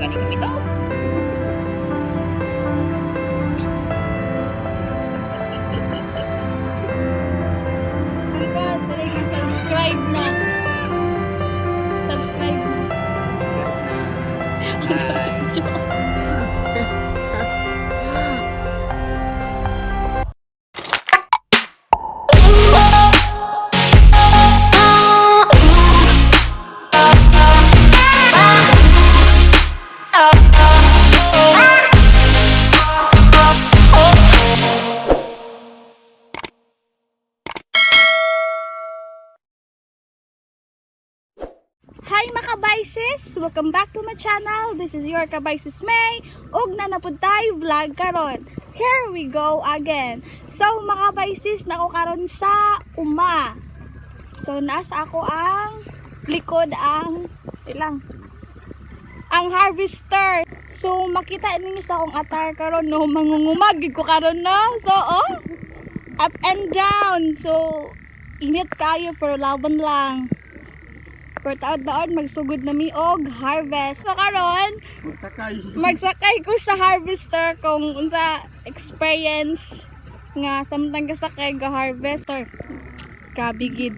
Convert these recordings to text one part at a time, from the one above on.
Gani kami to. Hanggang sa subscribe na. Subscribe na. Hanggang sa joke. Hi mga kabaisis! Welcome back to my channel. This is your kabaisis MAE. Ug na napud tayo vlog karon. Here we go again. So mga kabaisis, nako karon sa uma. So nasa ako ang likod ang harvester. So makita ninyo sa akong attire karon no, mangungumag gid ko karon no. So up and down. So init kayo pero laban lang. Per taon magsugod na mi og harvest. So karon magsakay ko sa harvester kung unsa experience nga samtang kasakay ga harvester. Grabe gid.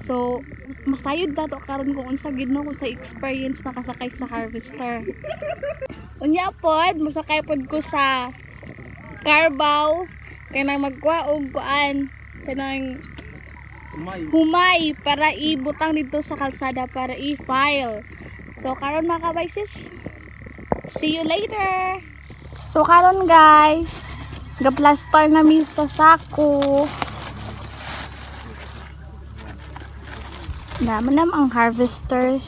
So masayod dato karon kung unsa gid no, kung sa experience makasakay sa harvester. Unya pod mosakay pod ko sa carbaw kanang magkuha og kuan kanang humay para ibutang dito sa kalsada para i-file. So karon mga kabaisis, see you later. So karon guys, ga-plaster na mi sa sako. Naman ang harvester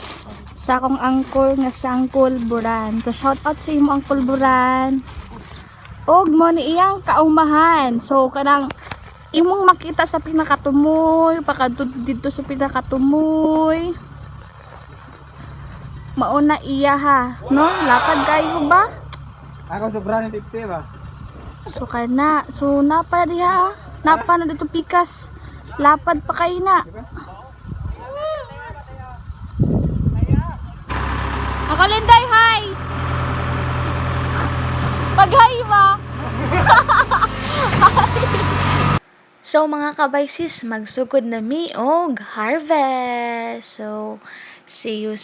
sa akong angkol nga sa Angkol Buran. So shout out sa imo Angkol Buran. Og mo ni iyang kaumahan. So kanang imong makita sa pinakatumoy, pakadto dito sa pinakatumoy. Mauna iya ha, no? Lapad kayo ba? Ako sobrang 50 ba? So kana, so napa diha, napa na dito pikas. Lapad pa kayo na. Ako Linday, hi! Pag-hi ba? So mga kabaisis, magsugod na mi og harvest. So see you.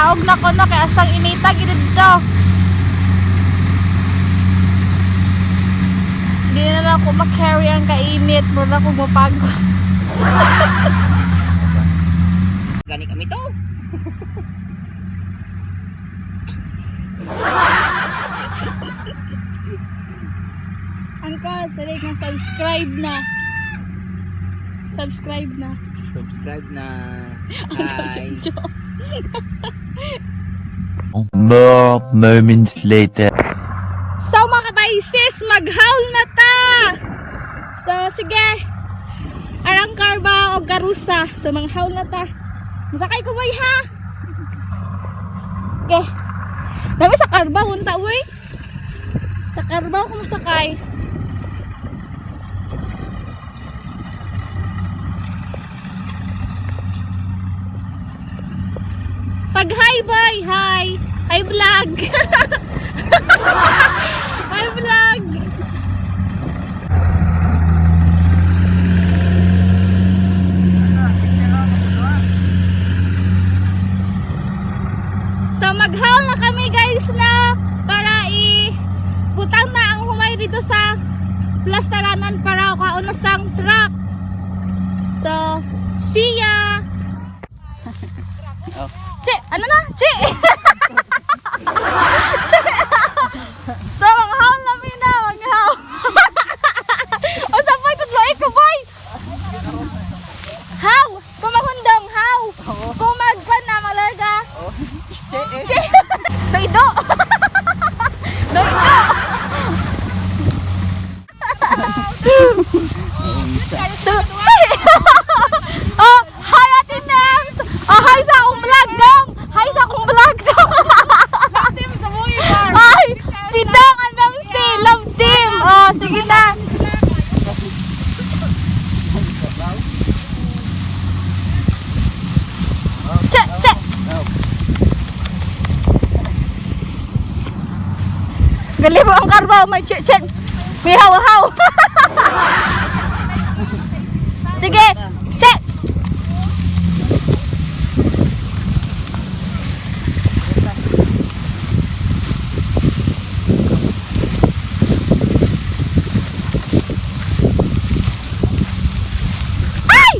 Naog na ko no, kaya asang inita gid dito. Hindi na lang ako makarry ang kainit. Muna ako mapagod. Gani kami to. Angka, salig na subscribe na. Subscribe na. Subscribe na. Angka, Hi. More moments later. So mga kabaisis, mag-haul na ta! So sige, arang karba o garusa. So mag-haul na ta. Masakay ko boy ha? Okay. Dami sa karba, hunta boy. Sa karba ako masakay. Pag hi boy, hi! Hi vlog! Hi vlog! So mag-haul na kami guys na para i-butang na ang humay dito sa plastaranan para kauna sang truck. So, see ya! Che, ano na? Che! Che! So, mag-haul namin na, mag-haul. O, sabay, tudloy ko, boy! How? Kung maghundong, how? Kung magpan na, malarga. Che! Doido! Doido! Oh, hi Ate Nems! Oh, hi sa akong vlog dong! Hi sa akong vlog dong! Ay! Tidang anong si Love Team! Oh, sige na! Che! Che! Gali mo ang karbaw! May che! Che! May haw-haw! Sige! Che! Ay!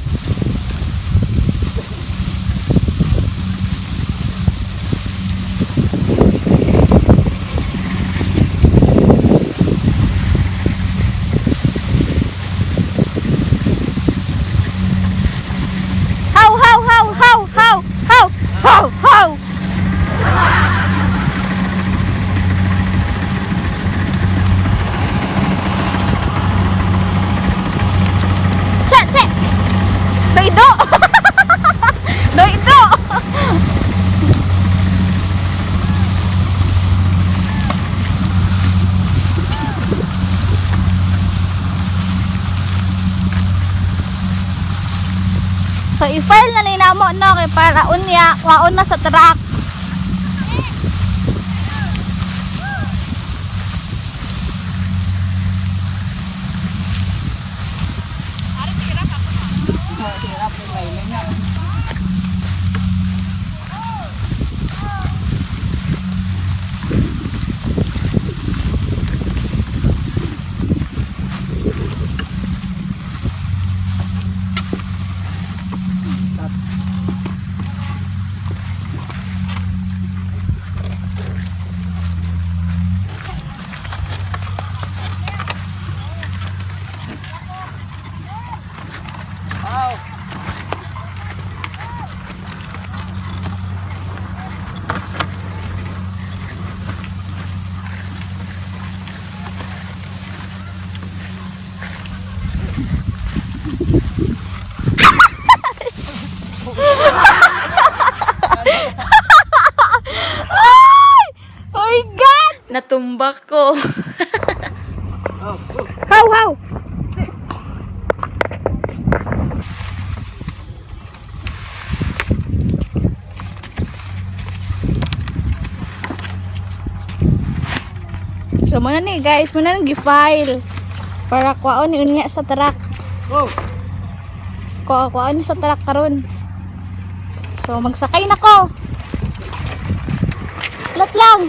How, how, how, how, how, how, how, how. Che, che. Doido. Doido. So i-file na ninamo no kay para unya waon na sa truck. Natumbak ko. How, how. So muna ni guys, muna nang gi-file para kuwaon ni unya sa truck. Oh. Kuwaon ni sa truck karon. So magsakay na ko. Lat lang.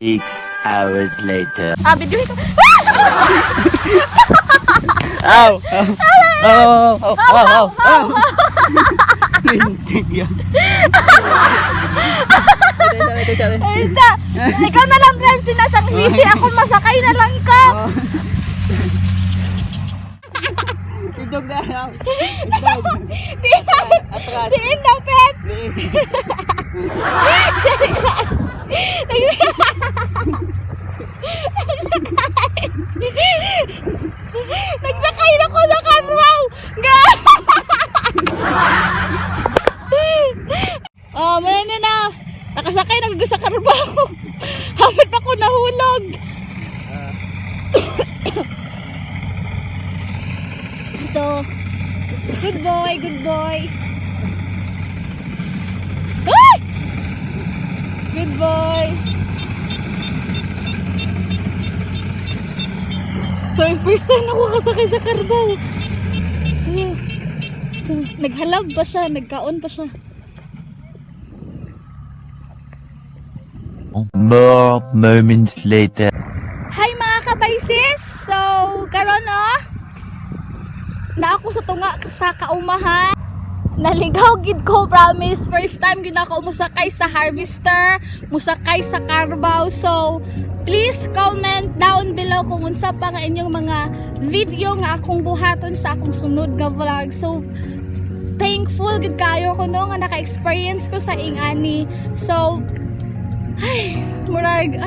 6 hours later. Video ko. Ow! Ow! Lintig yan. Ito. Isa. Ikaw na lang drive sinasang busy. Ako masakay na lang ka. Idog na lang. Diin na, pet. Nagsakay na ko sa kanwaw. Muna na. Nakasakay na sa karbaho. Hapit ako nahulog. So, good boy, good boy. Ay! Good boy. So, first time ako kasakay sa karbaw. So, naghalab pa siya, nagkaon pa siya. More moments later. Hi mga kabaysis! So, karon na ako sa tunga sa kaumahan. Naligaw gid ko, promise. First time gid ako musakay sa harvester, musakay sa carbaw. So, please comment down below kung unsa pa nga inyong mga video nga akong buhaton sa akong sunod nga vlog. So, thankful gid kayo ko no nga naka-experience ko sa ingani. So, ay, murag,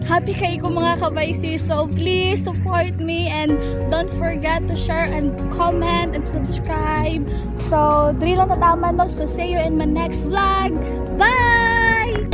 happy kayo ko mga kabaysi. So please support me and don't forget to share and comment and subscribe. So, diri lang tataman no. So see you in my next vlog. Bye!